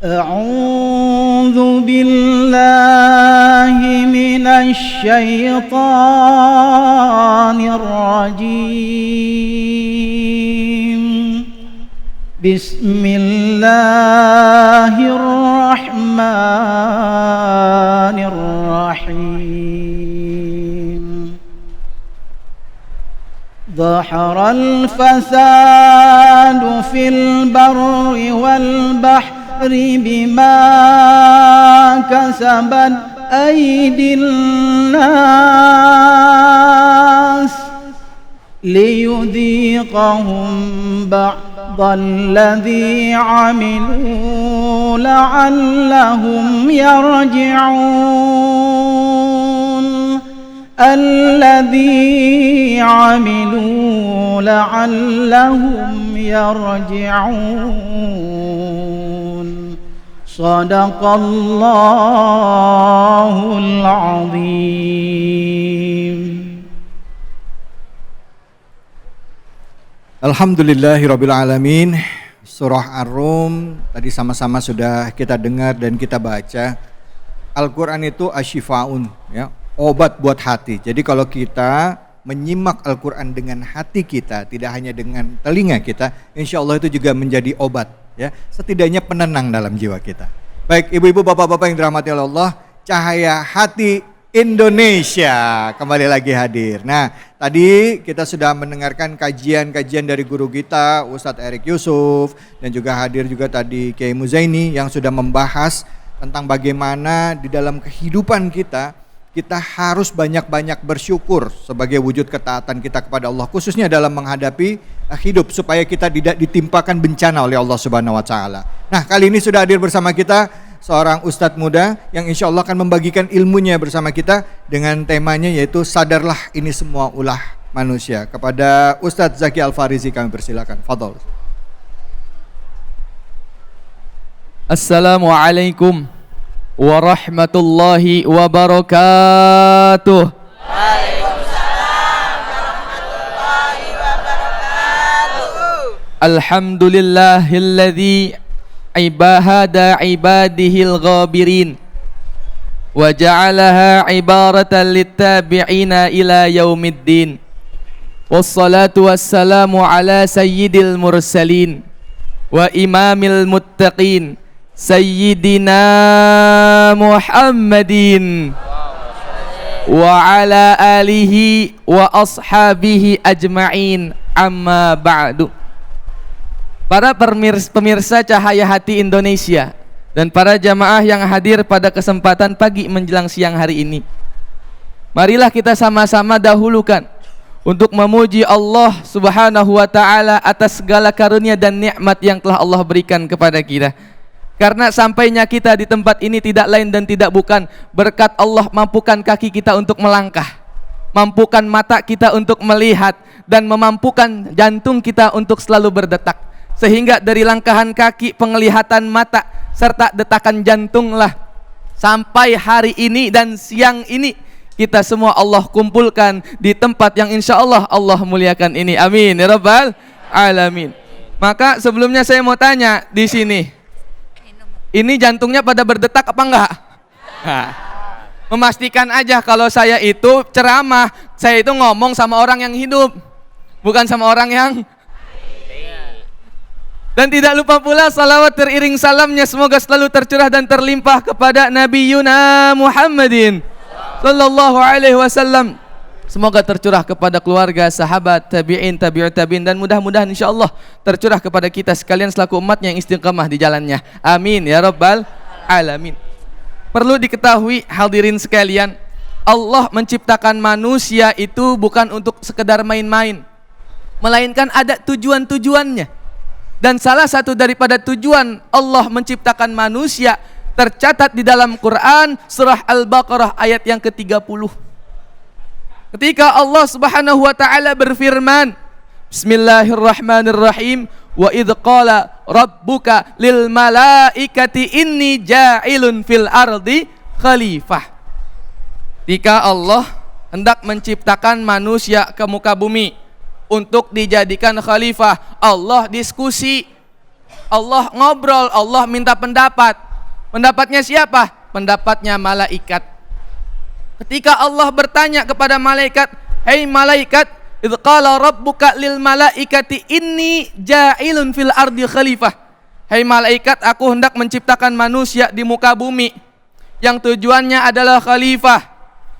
أعوذ بالله من الشيطان الرجيم بسم الله الرحمن الرحيم ظهر الفساد في البر والبحر بما كسبت أيدي الناس ليذيقهم بعض الذي عملوا لعلهم يرجعون الذي عملوا لعلهم يرجعون صدق الله العظيم. Alhamdulillahirabbil alamin. Surah Ar-Rum tadi sama-sama sudah kita dengar dan kita baca. Al-Qur'an itu asyifaun, ya, obat buat hati. Jadi kalau kita menyimak Al-Qur'an dengan hati kita, tidak hanya dengan telinga kita, insya Allah itu juga menjadi obat, ya, setidaknya penenang dalam jiwa kita. Baik ibu-ibu, bapak-bapak yang dirahmati oleh Allah, Cahaya Hati Indonesia kembali lagi hadir. Nah, tadi kita sudah mendengarkan kajian-kajian dari guru kita Ustadz Erik Yusuf, dan juga hadir juga tadi Kiai Muzaini yang sudah membahas tentang bagaimana di dalam kehidupan kita harus banyak-banyak bersyukur sebagai wujud ketaatan kita kepada Allah, khususnya dalam menghadapi hidup, supaya kita tidak ditimpakan bencana oleh Allah Subhanahu wa taala. Nah, kali ini sudah hadir bersama kita seorang ustadz muda yang insya Allah akan membagikan ilmunya bersama kita dengan temanya yaitu sadarlah ini semua ulah manusia. Kepada Ustadz Zaki Al-Farizi kami persilakan. Fadhol. Assalamualaikum warahmatullahi wabarakatuh. Waalaikumsalam warahmatullahi wabarakatuh. Alhamdulillahilladzi ibahada ibadihil ghabirin wa ja'alaha ibaratan littabi'ina ila yaumiddin. Wassalatu wassalamu ala sayyidil mursalin wa imamil muttaqin Sayyidina Muhammadin wa ala alihi wa ashabihi ajma'in, amma ba'du. Para pemirsa Cahaya Hati Indonesia dan para jamaah yang hadir pada kesempatan pagi menjelang siang hari ini, marilah kita sama-sama dahulukan untuk memuji Allah Subhanahu wa ta'ala atas segala karunia dan nikmat yang telah Allah berikan kepada kita. Karena sampainya kita di tempat ini tidak lain dan tidak bukan berkat Allah mampukan kaki kita untuk melangkah, mampukan mata kita untuk melihat, dan memampukan jantung kita untuk selalu berdetak. Sehingga dari langkahan kaki, penglihatan mata, serta detakan jantunglah sampai hari ini dan siang ini kita semua Allah kumpulkan di tempat yang insya Allah Allah muliakan ini. Amin ya rabbal alamin. Maka sebelumnya saya mau tanya di sini, ini jantungnya pada berdetak apa enggak? Nah, memastikan aja kalau saya itu ceramah, saya itu ngomong sama orang yang hidup, bukan sama orang yang. Dan tidak lupa pula salawat teriring salamnya semoga selalu tercurah dan terlimpah kepada Nabi Yuna Muhammadin sallallahu alaihi wasallam. Semoga tercurah kepada keluarga, sahabat, tabi'in, tabi'ut tabi'in, dan mudah-mudahan insyaallah tercurah kepada kita sekalian selaku umatnya yang istiqamah di jalannya. Amin ya rabbal alamin. Perlu diketahui hadirin sekalian, Allah menciptakan manusia itu bukan untuk sekedar main-main, melainkan ada tujuan-tujuannya. Dan salah satu daripada tujuan Allah menciptakan manusia tercatat di dalam Quran surah Al-Baqarah ayat yang ke-30. Ketika Allah Subhanahu wa taala berfirman, Bismillahirrahmanirrahim, wa idz qala rabbuka lil malaikati inni ja'ilun fil ardi khalifah. Ketika Allah hendak menciptakan manusia ke muka bumi untuk dijadikan khalifah, Allah diskusi. Allah ngobrol, Allah minta pendapat. Pendapatnya siapa? Pendapatnya malaikat. Ketika Allah bertanya kepada malaikat, "Hei malaikat, idz qala rabbuka lil malaikati inni ja'ilun fil ardi khalifah." Hei malaikat, aku hendak menciptakan manusia di muka bumi yang tujuannya adalah khalifah,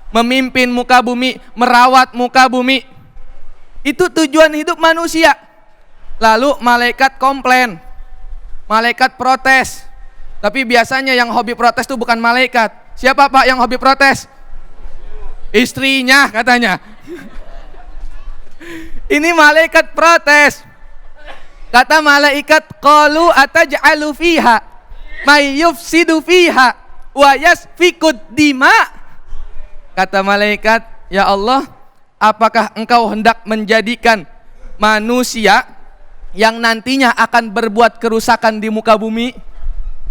memimpin muka bumi, merawat muka bumi. Itu tujuan hidup manusia. Lalu malaikat komplain, malaikat protes. Tapi biasanya yang hobi protes itu bukan malaikat. Siapa Pak yang hobi protes? Istrinya katanya. Ini malaikat protes. Kata malaikat, qalu ataj'alu fiha may yufsidu fiha wa yasfikud dima. Kata malaikat, ya Allah, apakah engkau hendak menjadikan manusia yang nantinya akan berbuat kerusakan di muka bumi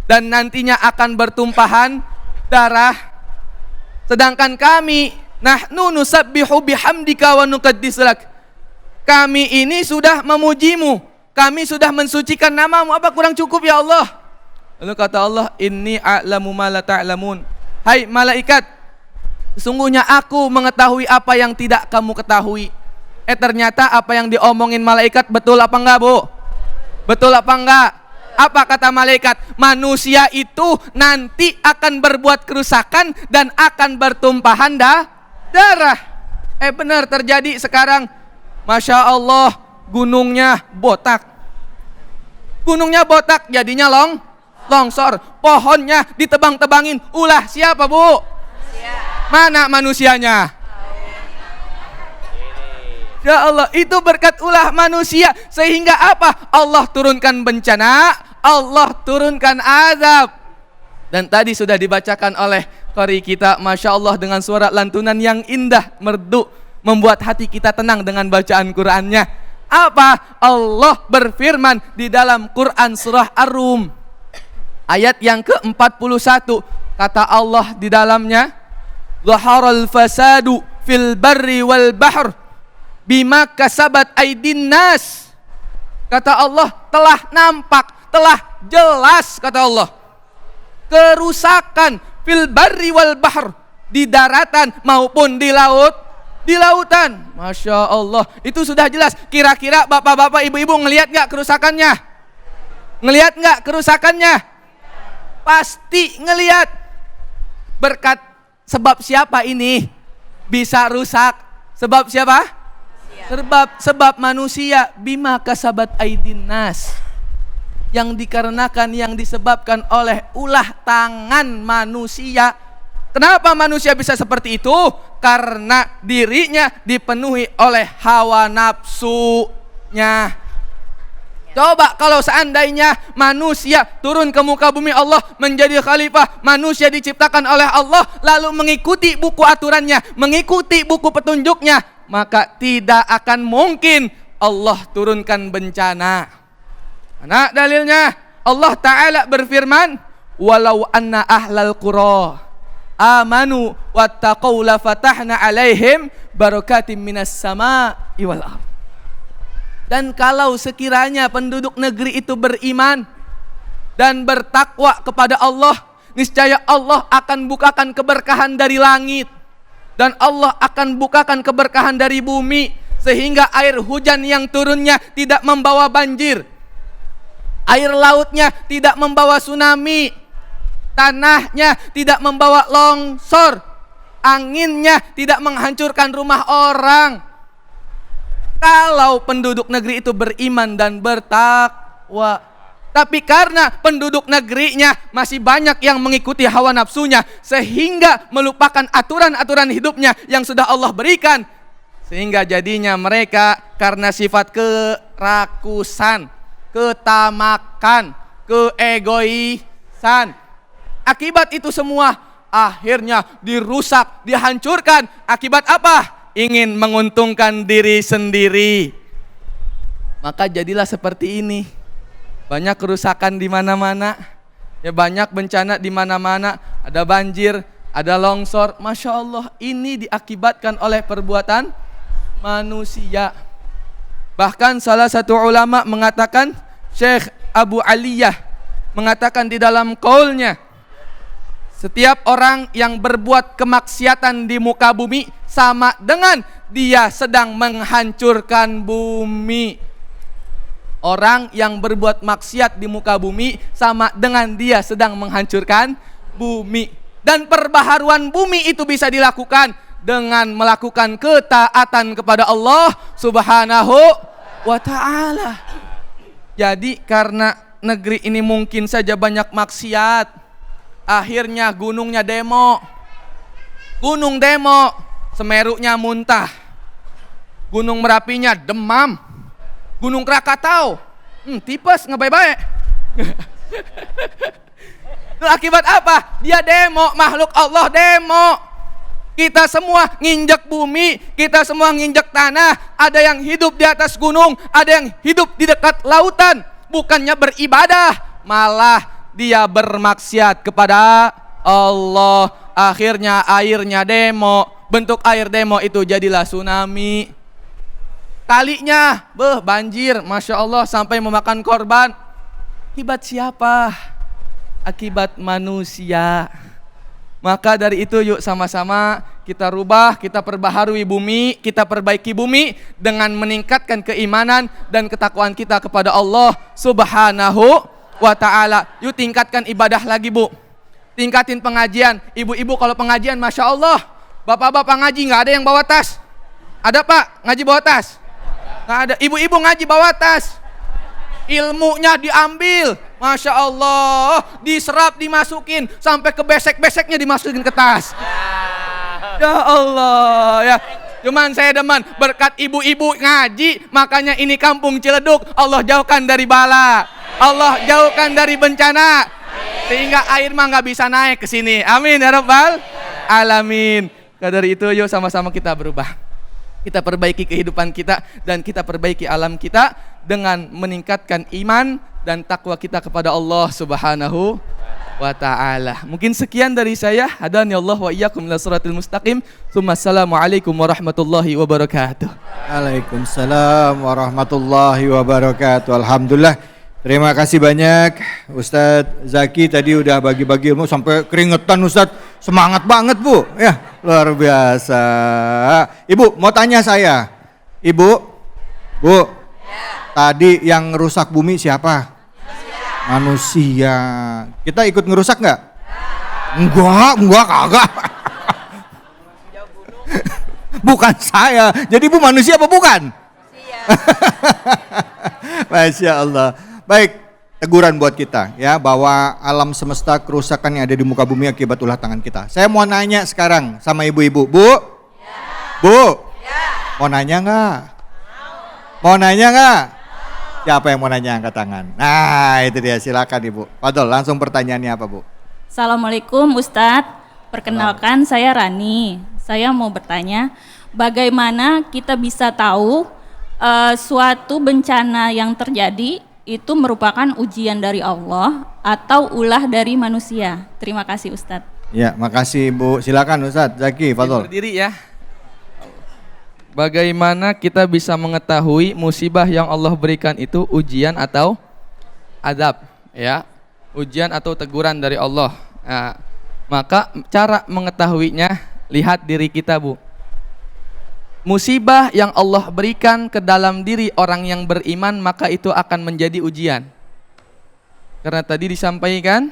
dan nantinya akan bertumpahan darah, sedangkan kami nahnu nusabbihu bihamdika wa nuqaddisu lak. Kami ini sudah memujimu, kami sudah mensucikan namamu, apa kurang cukup ya Allah? Lalu kata Allah, inni a'lamu ma la ta'lamun. Hai malaikat, sesungguhnya aku mengetahui apa yang tidak kamu ketahui. Ternyata apa yang diomongin malaikat betul apa enggak, Bu? Betul apa enggak? Apa kata malaikat? Manusia itu nanti akan berbuat kerusakan dan akan bertumpahan darah. Benar terjadi sekarang. Masya Allah, gunungnya botak. Gunungnya botak, jadinya longsor. Pohonnya ditebang-tebangin. Ulah siapa, Bu? Mana manusianya? Ya Allah, itu berkat ulah manusia. Sehingga apa? Allah turunkan bencana, Allah turunkan azab. Dan tadi sudah dibacakan oleh qari kita, Masya Allah, dengan suara lantunan yang indah, merdu, membuat hati kita tenang dengan bacaan Qur'annya. Apa? Allah berfirman di dalam Quran surah Ar-Rum ayat yang ke-41. Kata Allah di dalamnya, zaharal fasadu fil barri wal bahr bima kasabat aidin nas. Kata Allah, telah nampak, telah jelas, kata Allah, kerusakan fil barri wal bahr, di daratan maupun di lautan. Masya Allah, itu sudah jelas. Kira-kira bapak-bapak, ibu-ibu ngelihat gak kerusakannya? Ngelihat gak kerusakannya? Pasti ngelihat. Berkat sebab siapa ini bisa rusak? Sebab siapa? Sebab manusia. Bima kasabat aidin nas, yang dikarenakan, yang disebabkan oleh ulah tangan manusia. Kenapa manusia bisa seperti itu? Karena dirinya dipenuhi oleh hawa nafsunya. Coba kalau seandainya manusia turun ke muka bumi Allah menjadi khalifah, manusia diciptakan oleh Allah lalu mengikuti buku aturannya, mengikuti buku petunjuknya, maka tidak akan mungkin Allah turunkan bencana. Nah, dalilnya Allah Ta'ala berfirman, walau anna ahlal qura amanu wattaqau la fatahna alaihim barakatim minas sama'i wal ardh. Dan kalau sekiranya penduduk negeri itu beriman dan bertakwa kepada Allah, niscaya Allah akan bukakan keberkahan dari langit dan Allah akan bukakan keberkahan dari bumi, sehingga air hujan yang turunnya tidak membawa banjir, air lautnya tidak membawa tsunami, tanahnya tidak membawa longsor, anginnya tidak menghancurkan rumah orang. Kalau penduduk negeri itu beriman dan bertakwa. Tapi karena penduduk negerinya masih banyak yang mengikuti hawa nafsunya, sehingga melupakan aturan-aturan hidupnya yang sudah Allah berikan, sehingga jadinya mereka karena sifat kerakusan, ketamakan, keegoisan, akibat itu semua akhirnya dirusak, dihancurkan. Akibat apa? Ingin menguntungkan diri sendiri. Maka jadilah seperti ini. Banyak kerusakan di mana-mana. Ya, banyak bencana di mana-mana. Ada banjir, ada longsor. Masya Allah, ini diakibatkan oleh perbuatan manusia. Bahkan salah satu ulama mengatakan, Syekh Abu Aliyah mengatakan di dalam qaulnya, setiap orang yang berbuat kemaksiatan di muka bumi sama dengan dia sedang menghancurkan bumi. Orang yang berbuat maksiat di muka bumi sama dengan dia sedang menghancurkan bumi. Dan perbaharuan bumi itu bisa dilakukan dengan melakukan ketaatan kepada Allah Subhanahu wa ta'ala. Jadi karena negeri ini mungkin saja banyak maksiat, akhirnya gunungnya demo. Gunung demo, Semerunya muntah. Gunung Merapinya demam. Gunung Krakatau tipes ngebaik-baik. Akibat apa? Dia demo, makhluk Allah demo. Kita semua nginjek bumi, kita semua nginjek tanah. Ada yang hidup di atas gunung, ada yang hidup di dekat lautan. Bukannya beribadah, malah dia bermaksiat kepada Allah. Akhirnya airnya demo. Bentuk air demo itu jadilah tsunami. Kalinya banjir, Masya Allah, sampai memakan korban. Akibat siapa? Akibat manusia. Maka dari itu yuk sama-sama kita rubah, kita perbaharui bumi, kita perbaiki bumi dengan meningkatkan keimanan dan ketakwaan kita kepada Allah Subhanahu wa ta'ala. Yuk tingkatkan ibadah lagi, Bu. Tingkatin pengajian. Ibu-ibu kalau pengajian Masya Allah, bapak-bapak ngaji gak ada yang bawa tas? Ada Pak, ngaji bawa tas? Gak ada. Ibu-ibu ngaji bawa tas. Ilmunya diambil, Masya Allah, diserap, dimasukin, sampai ke besek-beseknya dimasukin ke tas. Ya Allah, ya. Cuman saya demen, berkat ibu-ibu ngaji, makanya ini kampung Ciledug Allah jauhkan dari bala, Allah jauhkan dari bencana, sehingga air mah gak bisa naik ke sini. Amin ya Rabbal Alamin. Dari itu yuk sama-sama kita berubah. Kita perbaiki kehidupan kita dan kita perbaiki alam kita dengan meningkatkan iman dan takwa kita kepada Allah Subhanahu wa ta'ala. Mungkin sekian dari saya. Hadani Allah wa iyyakum ila siratal mustaqim. Assalamualaikum warahmatullahi wabarakatuh. Waalaikumsalam warahmatullahi wabarakatuh. Alhamdulillah. Terima kasih banyak Ustadz Zaki, tadi udah bagi-bagi ilmu sampai keringetan Ustadz. Semangat banget Bu, ya luar biasa. Ibu mau tanya saya, Ibu, Bu, tadi yang rusak bumi siapa? Manusia. Kita ikut ngerusak nggak? Enggak kagak. Bukan saya. Jadi Bu manusia apa bukan? Masya Allah. Baik. Teguran buat kita ya, bahwa alam semesta kerusakan yang ada di muka bumi akibat ulah tangan kita. Saya mau nanya sekarang sama ibu-ibu, Bu, Bu, mau nanya nggak? Mau nanya nggak? Siapa yang mau nanya angkat tangan? Nah itu dia, silakan Ibu. Fadol, langsung pertanyaannya apa Bu? Assalamualaikum Ustadz, perkenalkan saya Rani. Saya mau bertanya, bagaimana kita bisa tahu suatu bencana yang terjadi itu merupakan ujian dari Allah atau ulah dari manusia? Terima kasih Ustadz. Ya, makasih Bu. Silakan Ustadz Zaki, Fadol. Berdiri ya. Bagaimana kita bisa mengetahui musibah yang Allah berikan itu ujian atau azab, ya? Ujian atau teguran dari Allah. Nah, maka cara mengetahuinya, lihat diri kita, Bu. Musibah yang Allah berikan ke dalam diri orang yang beriman, maka itu akan menjadi ujian. Karena tadi disampaikan,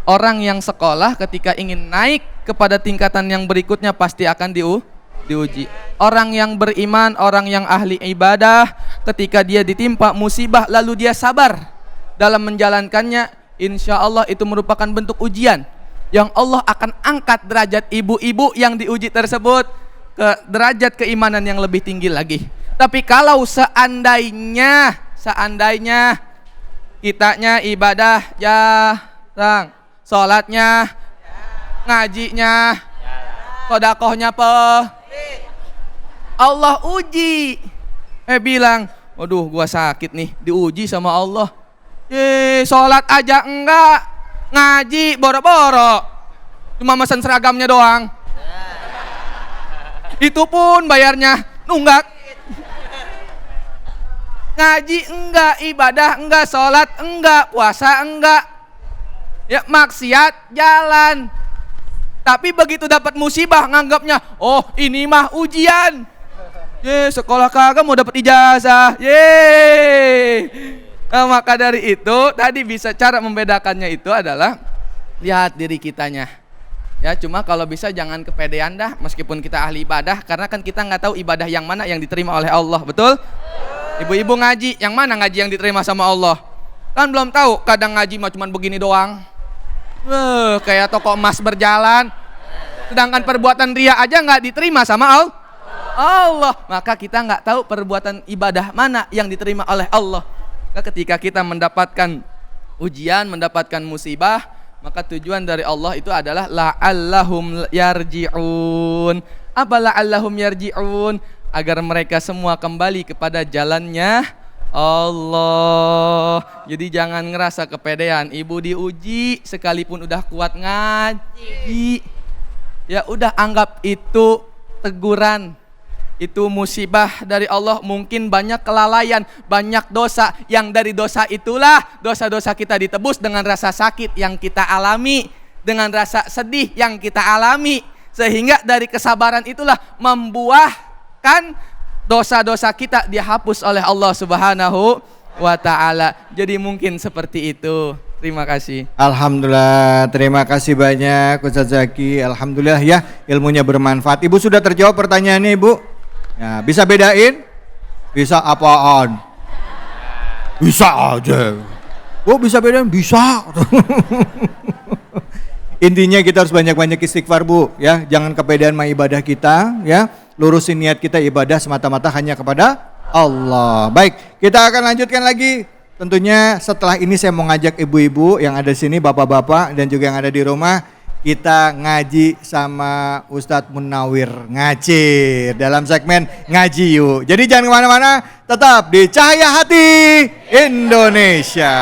orang yang sekolah ketika ingin naik kepada tingkatan yang berikutnya pasti akan diuji. Orang yang beriman, orang yang ahli ibadah, ketika dia ditimpa musibah lalu dia sabar dalam menjalankannya, insya Allah itu merupakan bentuk ujian yang Allah akan angkat derajat ibu-ibu yang diuji tersebut ke derajat keimanan yang lebih tinggi lagi. Tapi kalau seandainya kitanya ibadah jarang, sholatnya, ngajinya, sedekahnya Allah uji, bilang, waduh gua sakit nih, diuji sama Allah. Sholat aja enggak, ngaji boro-boro, cuma mesen seragamnya doang. Itu pun bayarnya nunggak. ngaji enggak, ibadah enggak, sholat enggak, puasa enggak, ya maksiat jalan. Tapi begitu dapat musibah nganggapnya, oh ini mah ujian. Sekolah kagak mau dapat ijazah. Nah, maka dari itu tadi bisa cara membedakannya itu adalah lihat diri kitanya. Ya cuma kalau bisa jangan kepedean dah meskipun kita ahli ibadah, karena kan kita nggak tahu ibadah yang mana yang diterima oleh Allah, betul? Ibu-ibu ngaji, yang mana ngaji yang diterima sama Allah? Kan belum tahu, kadang ngaji mah cuma begini doang. Kayak toko emas berjalan. Sedangkan perbuatan ria aja nggak diterima sama Allah. Maka kita nggak tahu perbuatan ibadah mana yang diterima oleh Allah. Ketika kita mendapatkan ujian, mendapatkan musibah, maka tujuan dari Allah itu adalah la'allahum yarji'un. Apa la'allahum yarji'un? Agar mereka semua kembali kepada jalannya Allah. Jadi jangan ngerasa kepedean. Ibu diuji sekalipun udah kuat ngaji, ya udah anggap itu teguran. Itu musibah dari Allah. Mungkin banyak kelalaian, banyak dosa. Yang dari dosa itulah dosa-dosa kita ditebus dengan rasa sakit yang kita alami, dengan rasa sedih yang kita alami. Sehingga dari kesabaran itulah membuahkan dosa-dosa kita dihapus oleh Allah Subhanahu wa ta'ala. Jadi mungkin seperti itu. Terima kasih. Alhamdulillah, terima kasih banyak Ustaz Zaki. Alhamdulillah ya, ilmunya bermanfaat. Ibu sudah terjawab pertanyaannya, Ibu? Ya, bisa bedain? Bisa apaan? Bisa aja. Oh, bisa bedain? Bisa. Intinya kita harus banyak-banyak istighfar, Bu, ya. Jangan kepedean sama ibadah kita, ya. Lurusin niat kita ibadah semata-mata hanya kepada Allah. Baik, kita akan lanjutkan lagi. Tentunya setelah ini saya mau ngajak ibu-ibu yang ada di sini, bapak-bapak dan juga yang ada di rumah, kita ngaji sama Ustadz Munawir Ngacir dalam segmen Ngaji Yuk. Jadi jangan kemana-mana, tetap di Cahaya Hati Indonesia.